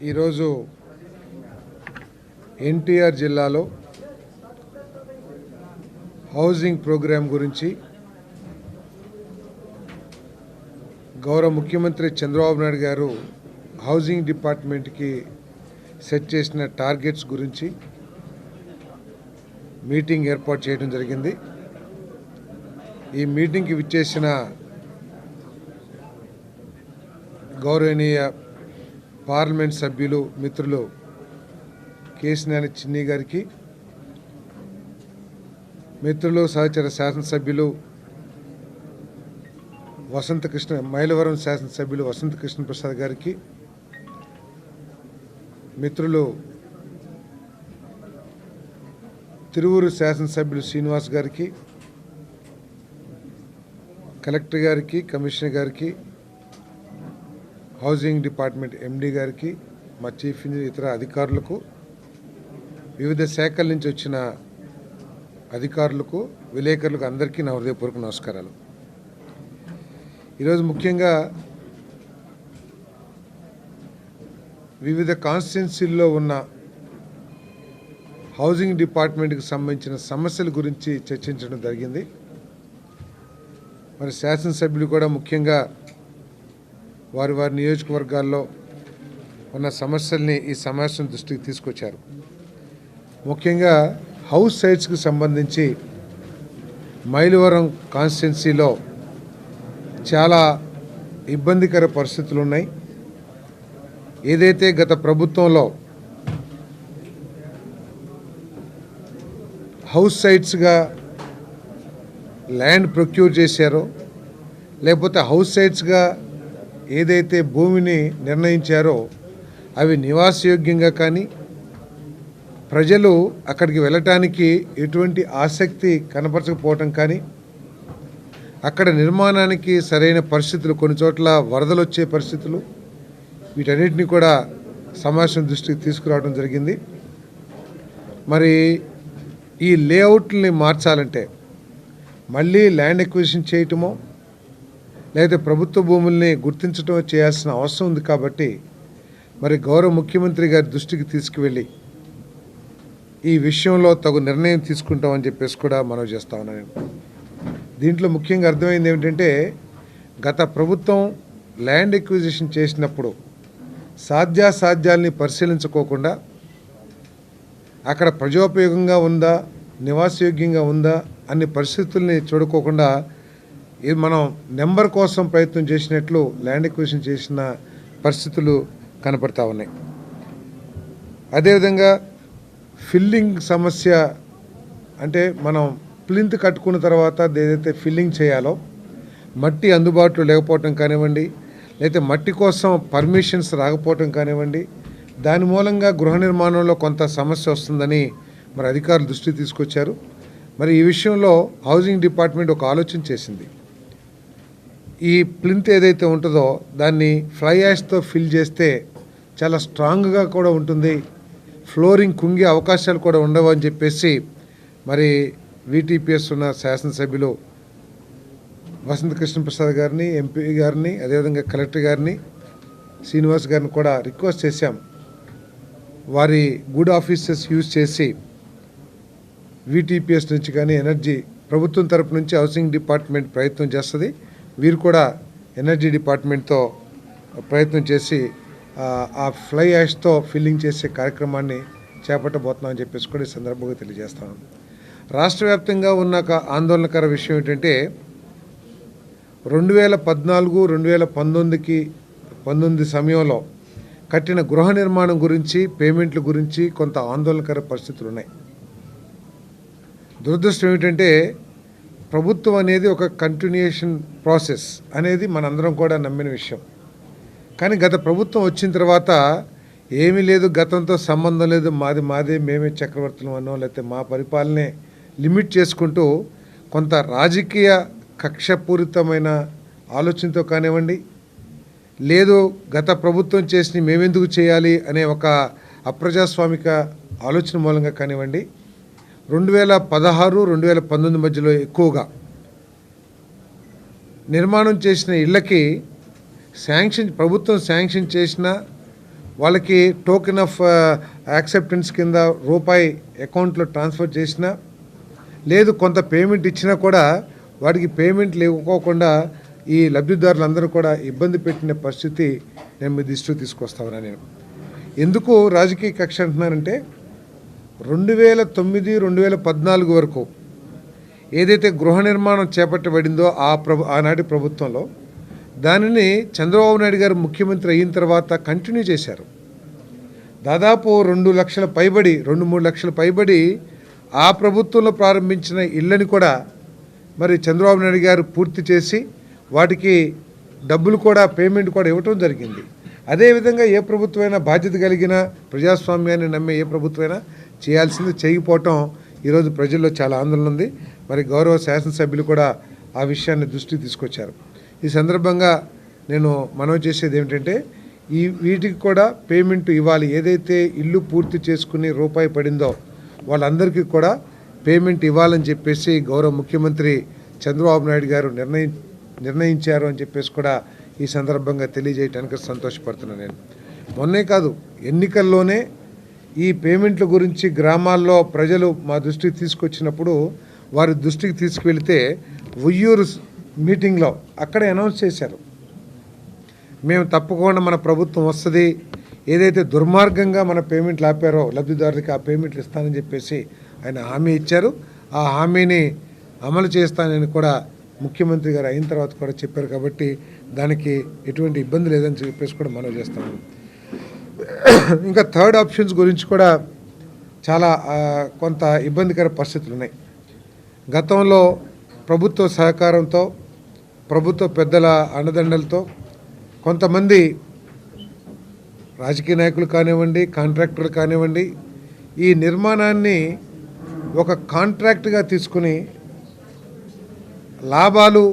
ఈరోజు ఎన్టీఆర్ జిల్లాలో housing programme గురించి గౌరవ ముఖ్యమంత్రి చంద్రబాబు నాయుడు గారు హౌసింగ్ డిపార్ట్మెంట్కి సెట్ చేసిన టార్గెట్స్ గురించి మీటింగ్ ఏర్పాటు చేయడం జరిగింది. ఈ మీటింగ్కి విచ్చేసిన గౌరవనీయ పార్లమెంట్ సభ్యులు మిత్రులు కేశినేని చిన్ని గారికి, మిత్రులు సహచర శాసనసభ్యులు మైలవరం శాసనసభ్యులు వసంత కృష్ణ ప్రసాద్ గారికి, మిత్రులు తిరువూరు శాసనసభ్యులు శ్రీనివాస్ గారికి, కలెక్టర్ గారికి, కమిషనర్ గారికి, హౌసింగ్ డిపార్ట్మెంట్ ఎండి గారికి, మా చీఫ్ ఇంజనీర్, ఇతర అధికారులకు, వివిధ శాఖల నుంచి వచ్చిన అధికారులకు, విలేకరులకు అందరికీ నా హృదయపూర్వక నమస్కారాలు. ఈరోజు ముఖ్యంగా వివిధ కాన్స్టిట్యున్సీల్లో ఉన్న హౌసింగ్ డిపార్ట్మెంట్కి సంబంధించిన సమస్యల గురించి చర్చించడం జరిగింది. మరి శాసనసభ్యులు కూడా ముఖ్యంగా వారి నియోజకవర్గాల్లో ఉన్న సమస్యల్ని ఈ సమావేశం దృష్టికి తీసుకొచ్చారు. ముఖ్యంగా హౌస్ సైట్స్కి సంబంధించి మైలవరం కాన్స్టిట్యున్సీలో చాలా ఇబ్బందికర పరిస్థితులు ఉన్నాయి. ఏదైతే గత ప్రభుత్వంలో హౌస్ సైట్స్గా ల్యాండ్ ప్రొక్యూర్ చేశారో, లేకపోతే హౌస్ సైట్స్గా ఏదైతే భూమిని నిర్ణయించారో అవి నివాసయోగ్యంగా కానీ, ప్రజలు అక్కడికి వెళ్ళటానికి ఎటువంటి ఆసక్తి కనపరచకపోవటం కానీ, అక్కడ నిర్మాణానికి సరైన పరిస్థితులు, కొన్ని చోట్ల వరదలు వచ్చే పరిస్థితులు, వీటన్నిటిని కూడా సమావేశం దృష్టికి తీసుకురావడం జరిగింది. మరి ఈ లేఅవుట్ని మార్చాలంటే మళ్ళీ ల్యాండ్ ఎక్విజిషన్ చేయటమో లేదా ప్రభుత్వ భూముల్ని గుర్తించడం చేయాల్సిన అవసరం ఉంది. కాబట్టి మరి గౌరవ ముఖ్యమంత్రి గారి దృష్టికి తీసుకువెళ్ళి ఈ విషయంలో తగు నిర్ణయం తీసుకుంటామని చెప్పేసి కూడా మనవి చేస్తా ఉన్నాను. దీంట్లో ముఖ్యంగా అర్థమైంది ఏమిటంటే, గత ప్రభుత్వం ల్యాండ్ ఎక్విజిషన్ చేసినప్పుడు సాధ్యాసాధ్యాల్ని పరిశీలించుకోకుండా, అక్కడ ప్రజోపయోగంగా ఉందా, నివాసయోగ్యంగా ఉందా అనే పరిస్థితుల్ని చూడుకోకుండా మనం నెంబర్ కోసం ప్రయత్నం చేసినట్లు ల్యాండ్ ఎక్విజిషన్ చేసిన పరిస్థితులు కనపడతా ఉన్నాయి. అదేవిధంగా ఫిల్లింగ్ సమస్య, అంటే మనం ప్లింత్ కట్టుకున్న తర్వాత ఏదైతే ఫిల్లింగ్ చేయాలో మట్టి అందుబాటులో లేకపోవటం కానివ్వండి, లేకపోతే మట్టి కోసం పర్మిషన్స్ రాకపోవటం కానివ్వండి, దాని మూలంగా గృహ నిర్మాణంలో కొంత సమస్య వస్తుందని మరి అధికారులు దృష్టికి తీసుకొచ్చారు. మరి ఈ విషయంలో హౌసింగ్ డిపార్ట్మెంట్ ఒక ఆలోచన చేసింది. ఈ ప్లింత్ ఏదైతే ఉంటుందో దాన్ని ఫ్లై యాష్తో ఫిల్ చేస్తే చాలా స్ట్రాంగ్గా కూడా ఉంటుంది, ఫ్లోరింగ్ కుంగే అవకాశాలు కూడా ఉండవు అని చెప్పేసి మరి వీటీపీఎస్ ఉన్న శాసనసభ్యులు వసంత కృష్ణ ప్రసాద్ గారిని, ఎంపీ గారిని, అదేవిధంగా కలెక్టర్ గారిని, శ్రీనివాస్ గారిని కూడా రిక్వెస్ట్ చేశాం. వారి గుడ్ ఆఫీసెస్ యూజ్ చేసి వీటీపీఎస్ నుంచి కానీ ఎనర్జీ ప్రభుత్వం తరపు నుంచి హౌసింగ్ డిపార్ట్మెంట్ ప్రయత్నం చేస్తుంది. వీరు కూడా ఎనర్జీ డిపార్ట్మెంట్తో ప్రయత్నం చేసి ఆ ఫ్లై యాష్తో ఫిల్లింగ్ చేసే కార్యక్రమాన్ని చేపట్టబోతున్నామని చెప్పేసి కూడా ఈ సందర్భంగా తెలియజేస్తాను. రాష్ట్ర వ్యాప్తంగా ఉన్న ఆందోళనకర విషయం ఏంటంటే, 2014-2019 సమయంలో కట్టిన గృహ నిర్మాణం గురించి, పేమెంట్ల గురించి కొంత ఆందోళనకర పరిస్థితులు ఉన్నాయి. దురదృష్టం ఏమిటంటే, ప్రభుత్వం అనేది ఒక కంటిన్యూషన్ ప్రాసెస్ అనేది మనందరం కూడా నమ్మిన విషయం. కానీ గత ప్రభుత్వం వచ్చిన తర్వాత ఏమీ లేదు, గతంతో సంబంధం లేదు, మాదే మేమే చక్రవర్తులం అనో, లేకపోతే మా పరిపాలనే లిమిట్ చేసుకుంటూ కొంత రాజకీయ కక్షపూరితమైన ఆలోచనతో కానివ్వండి, లేదు గత ప్రభుత్వం చేసి మేమెందుకు చేయాలి అనే ఒక అప్రజాస్వామిక ఆలోచన మూలంగా కానివ్వండి, 2016-2019 మధ్యలో ఎక్కువగా నిర్మాణం చేసిన ఇళ్ళకి ప్రభుత్వం శాంక్షన్ చేసిన వాళ్ళకి టోకెన్ ఆఫ్ యాక్సెప్టెన్స్ కింద రూపాయి అకౌంట్లో ట్రాన్స్ఫర్ చేసినా లేదు కొంత పేమెంట్ ఇచ్చినా కూడా వాడికి పేమెంట్ లేకపోకుండా ఈ లబ్ధిదారులందరూ కూడా ఇబ్బంది పెట్టిన పరిస్థితి నేను మీ దృష్టికి తీసుకొస్తా ఉన్నాను. నేను ఎందుకు రాజకీయ కక్ష అంటున్నానంటే 2009-2014 వరకు ఏదైతే గృహ నిర్మాణం చేపట్టబడిందో ఆనాటి ప్రభుత్వంలో దానిని చంద్రబాబు నాయుడు గారు ముఖ్యమంత్రి అయిన తర్వాత కంటిన్యూ చేశారు. దాదాపు 2 లక్షల పైబడి 2-3 లక్షల పైబడి ఆ ప్రభుత్వంలో ప్రారంభించిన ఇళ్ళని కూడా మరి చంద్రబాబు నాయుడు గారు పూర్తి చేసి వాటికి డబ్బులు కూడా పేమెంట్ కూడా ఇవ్వటం జరిగింది. అదేవిధంగా ఏ ప్రభుత్వమైనా బాధ్యత కలిగిన ప్రజాస్వామ్యాన్ని నమ్మే ఏ ప్రభుత్వమైనా చేయాల్సింది చేయకపోవటం ఈరోజు ప్రజల్లో చాలా ఆందోళన ఉంది. మరి గౌరవ శాసనసభ్యులు కూడా ఆ విషయాన్ని దృష్టికి తీసుకొచ్చారు. ఈ సందర్భంగా నేను మనవి చేసేది ఏమిటంటే వీటికి కూడా పేమెంట్ ఇవ్వాలి. ఏదైతే ఇల్లు పూర్తి చేసుకుని రూపాయి పడిందో వాళ్ళందరికీ కూడా పేమెంట్ ఇవ్వాలని చెప్పేసి గౌరవ ముఖ్యమంత్రి చంద్రబాబు నాయుడు గారు నిర్ణయించారు అని చెప్పేసి కూడా ఈ సందర్భంగా తెలియజేయడానికి సంతోషపడుతున్నాను. నేను మొన్నే కాదు ఎన్నికల్లోనే ఈ పేమెంట్ల గురించి గ్రామాల్లో ప్రజలు మా దృష్టికి తీసుకొచ్చినప్పుడు వారి దృష్టికి తీసుకువెళితే ఉయ్యూరు మీటింగ్లో అక్కడే అనౌన్స్ చేశారు, మేము తప్పకుండా మన ప్రభుత్వం వస్తుంది, ఏదైతే దుర్మార్గంగా మన పేమెంట్లు ఆపారో లబ్ధిదారులకి ఆ పేమెంట్లు ఇస్తానని చెప్పేసి ఆయన హామీ ఇచ్చారు. ఆ హామీని అమలు చేస్తానని కూడా ముఖ్యమంత్రి గారు అయిన తర్వాత కూడా చెప్పారు. కాబట్టి దానికి ఎటువంటి ఇబ్బంది లేదని చెప్పేసి కూడా మనవి చేస్తాము. ఇంకా థర్డ్ ఆప్షన్స్ గురించి కూడా చాలా కొంత ఇబ్బందికర పరిస్థితులు ఉన్నాయి. గతంలో ప్రభుత్వ సహకారంతో ప్రభుత్వ పెద్దల అండదండలతో కొంతమంది రాజకీయ నాయకులు కానివ్వండి, కాంట్రాక్టర్లు కానివ్వండి, ఈ నిర్మాణాన్ని ఒక కాంట్రాక్ట్గా తీసుకుని లాభాలు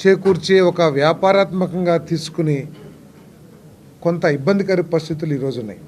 చేకూర్చే ఒక వ్యాపారాత్మకంగా తీసుకుని కొంత ఇబ్బందికర పరిస్థితులు ఈరోజు ఉన్నాయి.